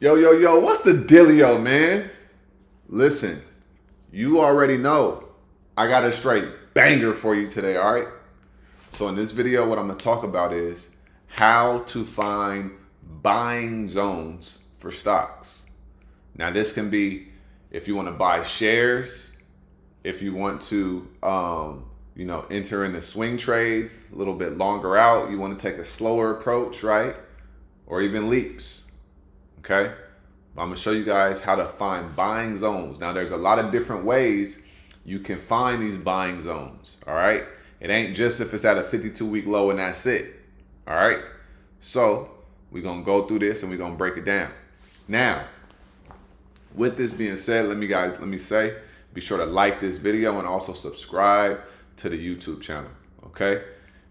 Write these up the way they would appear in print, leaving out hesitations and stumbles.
Yo, what's the dealio, man? Listen, you already know I got a straight banger for you today, all right? So in this video, what I'm gonna talk about is how to find buying zones for stocks. Now this can be if you wanna buy shares, if you want to, enter into swing trades a little bit longer out, you wanna take a slower approach, right? Or even leaps. Okay, I'm gonna show you guys how to find buying zones. Now there's a lot of different ways you can find these buying zones. All right, it ain't just if it's at a 52-week low and that's it. All right, so we're gonna go through this and we're gonna break it down. Now, with this being said, let me say, be sure to like this video and also subscribe to the YouTube channel. Okay,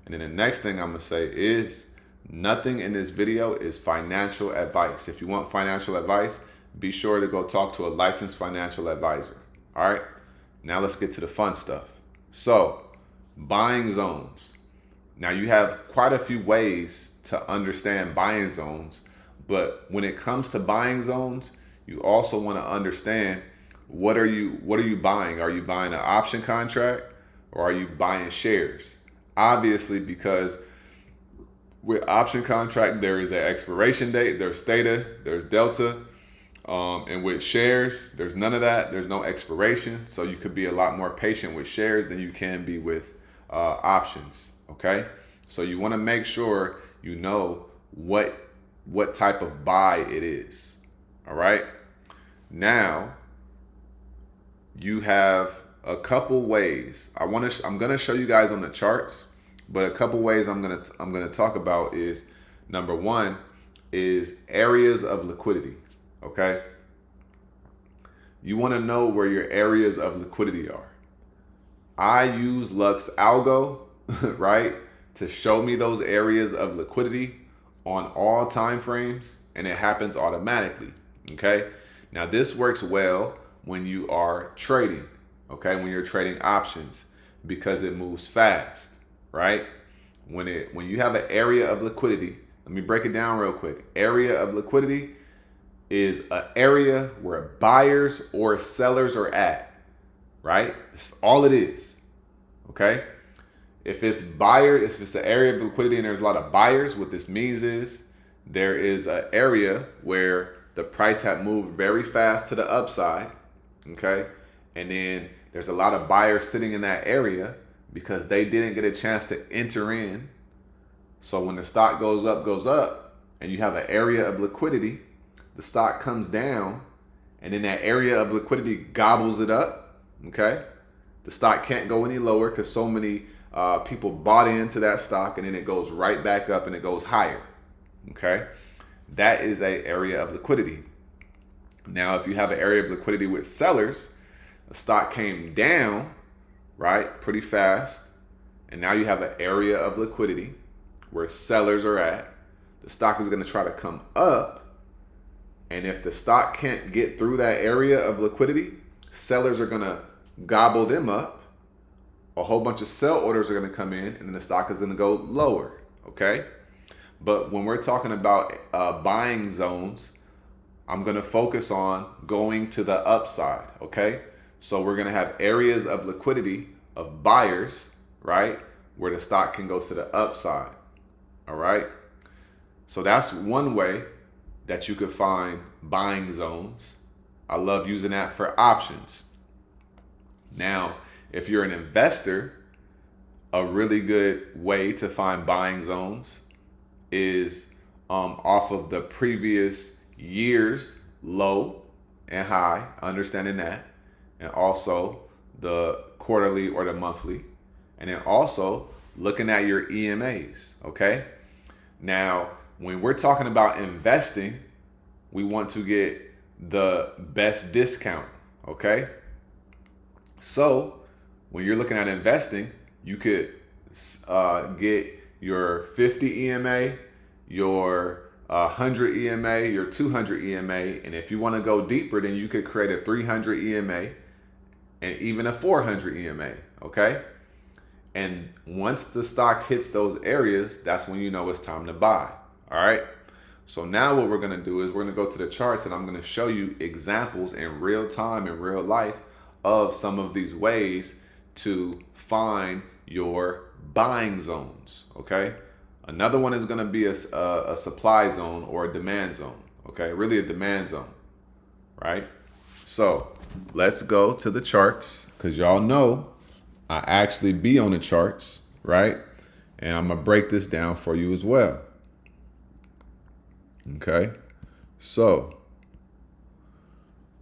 and then the next thing I'm gonna say is, nothing in this video is financial advice. If you want financial advice, be sure to go talk to a licensed financial advisor. All right, now let's get to the fun stuff. So, buying zones. Now you have quite a few ways to understand buying zones, but when it comes to buying zones, you also want to understand what are you buying? Are you buying an option contract or are you buying shares? Obviously, because with option contract, there is an expiration date, there's theta, there's delta. And with shares, there's none of that. There's no expiration. So you could be a lot more patient with shares than you can be with options. Okay. So you want to make sure you know what type of buy it is. All right. Now you have a couple ways. I'm going to show you guys on the charts. But a couple ways I'm gonna talk about is, number one is areas of liquidity. Okay, you want to know where your areas of liquidity are. I use Lux Algo, right, to show me those areas of liquidity on all time frames, and it happens automatically. Okay, now this works well when you are trading. Okay, when you're trading options, because it moves fast. Right? When you have an area of liquidity, let me break it down real quick. Area of liquidity is an area where buyers or sellers are at, right? That's all it is. Okay? If it's the area of liquidity and there's a lot of buyers, what this means is there is an area where the price had moved very fast to the upside, okay? And then there's a lot of buyers sitting in that area because they didn't get a chance to enter in. So when the stock goes up, and you have an area of liquidity, the stock comes down, and then that area of liquidity gobbles it up, okay? The stock can't go any lower because so many people bought into that stock, and then it goes right back up and it goes higher, okay? That is an area of liquidity. Now, if you have an area of liquidity with sellers, the stock came down, right, pretty fast, and now you have an area of liquidity where sellers are at. The stock is going to try to come up, and if the stock can't get through that area of liquidity, sellers are going to gobble them up. A whole bunch of sell orders are going to come in, and then the stock is going to go lower. Okay, but when we're talking about buying zones, I'm going to focus on going to the upside. Okay, so we're going to have areas of liquidity of buyers, right, where the stock can go to the upside. All right. So that's one way that you could find buying zones. I love using that for options. Now, if you're an investor, a really good way to find buying zones is off of the previous year's low and high, understanding that, and also the quarterly or the monthly, and then also looking at your EMAs. Okay, now when we're talking about investing, we want to get the best discount. Okay, so when you're looking at investing, you could get your 50 EMA, your 100 EMA, your 200 EMA, and if you want to go deeper, then you could create a 300 EMA and even a 400 EMA, okay? And once the stock hits those areas, that's when you know it's time to buy, all right? So now what we're going to do is we're going to go to the charts, and I'm going to show you examples in real time, in real life, of some of these ways to find your buying zones. Okay. Another one is going to be a supply zone or a demand zone. Okay. Really a demand zone. Right. So let's go to the charts, because y'all know I actually be on the charts. Right. And I'm going to break this down for you as well. Okay, so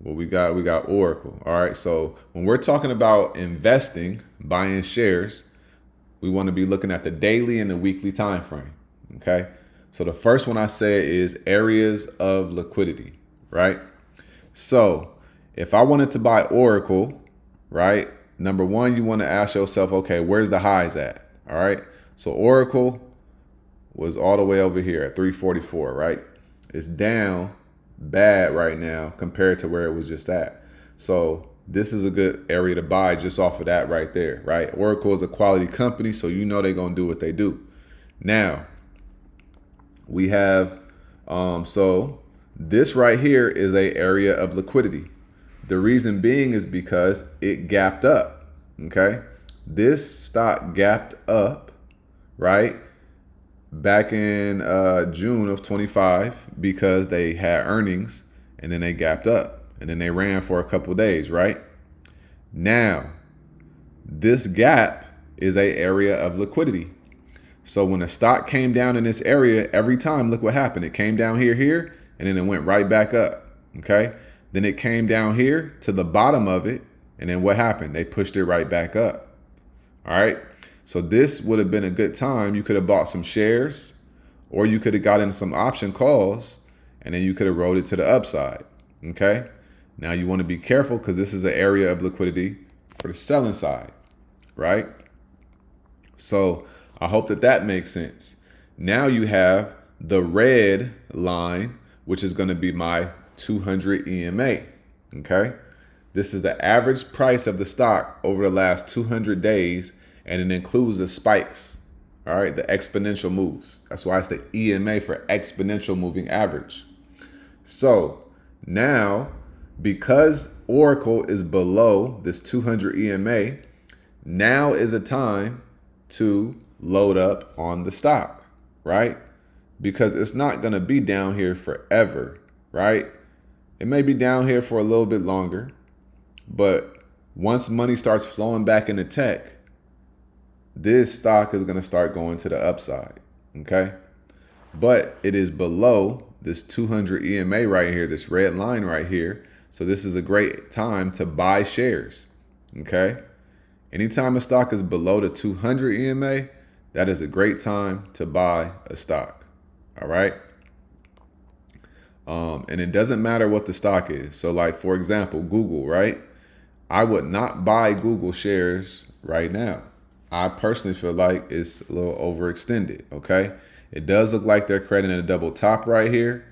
what we got Oracle. All right, so when we're talking about investing, buying shares, we want to be looking at the daily and the weekly time frame. Okay, so the first one I said is areas of liquidity, right? So if I wanted to buy Oracle, right, number one, you want to ask yourself, okay, where's the highs at? All right, so Oracle was all the way over here at 344, right? It's down bad right now compared to where it was just at. So this is a good area to buy just off of that right there, right? Oracle is a quality company, so you know they're going to do what they do. Now, we have, so this right here is a area of liquidity. The reason being is because it gapped up, okay? This stock gapped up, right? Back in June of 25, because they had earnings and then they gapped up and then they ran for a couple days, right? Now, this gap is a area of liquidity. So when the stock came down in this area, every time, look what happened. It came down here, and then it went right back up, okay? Then it came down here to the bottom of it, and then what happened? They pushed it right back up, all right? So this would have been a good time. You could have bought some shares, or you could have gotten some option calls, and then you could have rode it to the upside. Okay. Now you want to be careful, because this is an area of liquidity for the selling side, right? So I hope that makes sense. Now you have the red line, which is going to be my 200 EMA. Okay. This is the average price of the stock over the last 200 days. And it includes the spikes, all right, the exponential moves. That's why it's the EMA, for exponential moving average. So now, because Oracle is below this 200 EMA, now is a time to load up on the stock, right? Because it's not going to be down here forever, right? It may be down here for a little bit longer, but once money starts flowing back into tech, this stock is going to start going to the upside, okay? But it is below this 200 EMA right here, this red line right here. So this is a great time to buy shares, okay? Anytime a stock is below the 200 EMA, that is a great time to buy a stock, all right? And it doesn't matter what the stock is. So like, for example, Google, right? I would not buy Google shares right now. I personally feel like it's a little overextended, okay? It does look like they're creating a double top right here.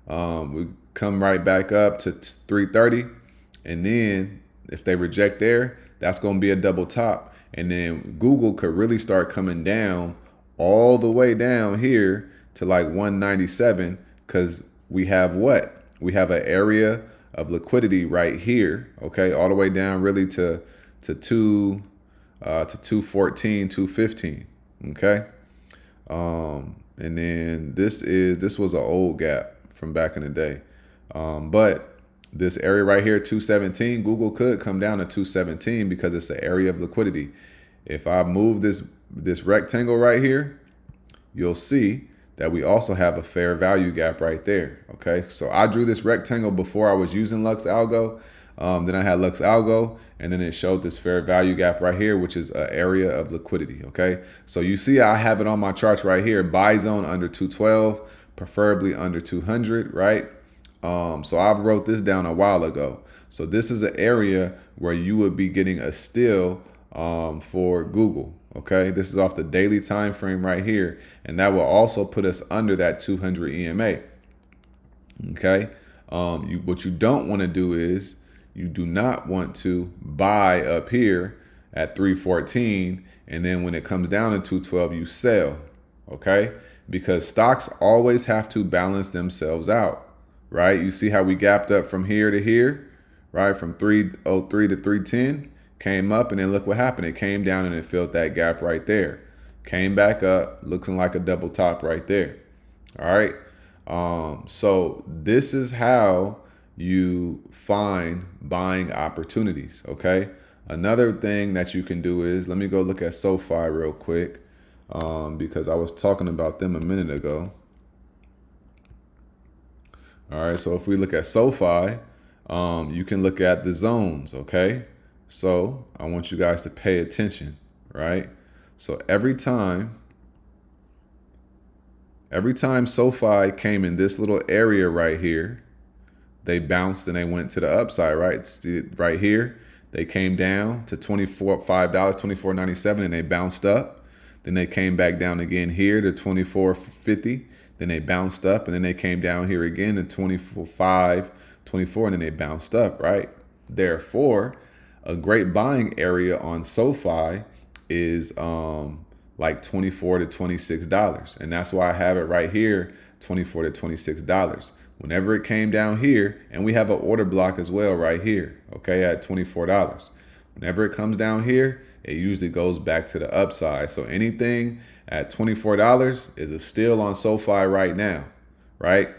We come right back up to 330. And then if they reject there, that's going to be a double top. And then Google could really start coming down all the way down here to like 197, because we have what? We have an area of liquidity right here, okay? All the way down really to 214, 215, okay? And then this was an old gap from back in the day. But this area right here, 217, Google could come down to 217 because it's the area of liquidity. If I move this rectangle right here, you'll see that we also have a fair value gap right there, okay? So I drew this rectangle before I was using Lux Algo. Then I had Lux Algo, and then it showed this fair value gap right here, which is an area of liquidity, okay? So you see I have it on my charts right here, buy zone under 212, preferably under 200, right? So I wrote this down a while ago. So this is an area where you would be getting a steal for Google, okay? This is off the daily time frame right here, and that will also put us under that 200 EMA, okay? What you don't want to do is you do not want to buy up here at 314, and then when it comes down to 212, you sell, okay? Because stocks always have to balance themselves out, right? You see how we gapped up from here to here, right? From 303 to 310, came up, and then look what happened. It came down and it filled that gap right there. Came back up, looking like a double top right there. All right. So this is how you find buying opportunities. Okay. Another thing that you can do is, let me go look at SoFi real quick, because I was talking about them a minute ago. All right. So if we look at SoFi, you can look at the zones. Okay. So I want you guys to pay attention. Right. So every time SoFi came in this little area right here, they bounced and they went to the upside, right? Right here, they came down to $5, $24.97, and they bounced up. Then they came back down again here to $24.50. Then they bounced up, and then they came down here again to $24.24, and then they bounced up, right? Therefore, a great buying area on SoFi is like $24 to $26. And that's why I have it right here, $24 to $26. Whenever it came down here, and we have an order block as well right here, okay, at $24. Whenever it comes down here, it usually goes back to the upside. So anything at $24 is a steal on SoFi right now, right?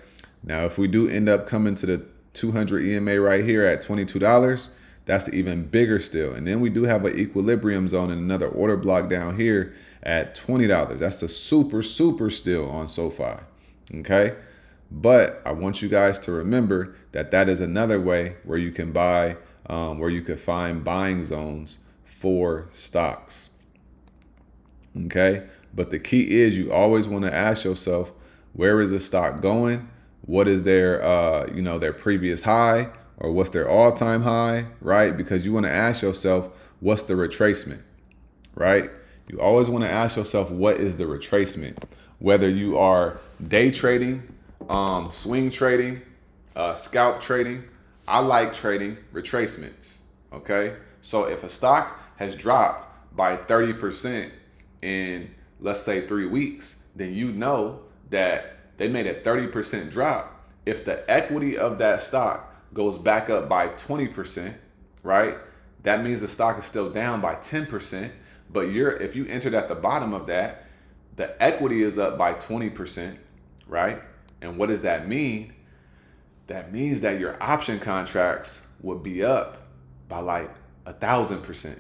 Now, if we do end up coming to the 200 EMA right here at $22, that's an even bigger steal. And then we do have an equilibrium zone and another order block down here at $20. That's a super steal on SoFi, okay? But I want you guys to remember that that is another way where you can buy, where you could find buying zones for stocks, okay? But the key is you always want to ask yourself, where is the stock going? What is their, their previous high, or what's their all-time high, right? Because you want to ask yourself, what's the retracement, right? You always want to ask yourself, what is the retracement? Whether you are day trading, swing trading, scalp trading, I like trading retracements, okay? So if a stock has dropped by 30% in, let's say, 3 weeks, then you know that they made a 30% drop. If the equity of that stock goes back up by 20%, right? That means the stock is still down by 10%, but if you entered at the bottom of that, the equity is up by 20%, right? And what does that mean? That means that your option contracts would be up by like 1,000%,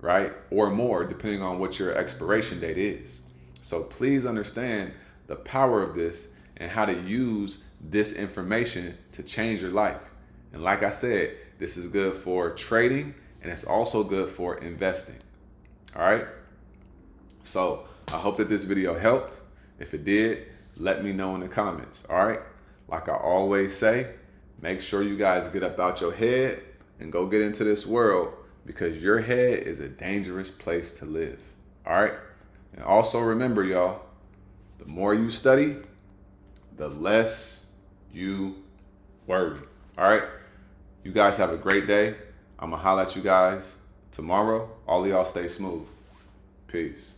right? Or more, depending on what your expiration date is. So please understand the power of this and how to use this information to change your life. And like I said, this is good for trading, and it's also good for investing. All right. So I hope that this video helped. If it did, let me know in the comments. All right. Like I always say, make sure you guys get up out your head and go get into this world, because your head is a dangerous place to live. All right. And also remember, y'all, the more you study, the less you worry. All right. You guys have a great day. I'm going to holler at you guys tomorrow. All of y'all stay smooth. Peace.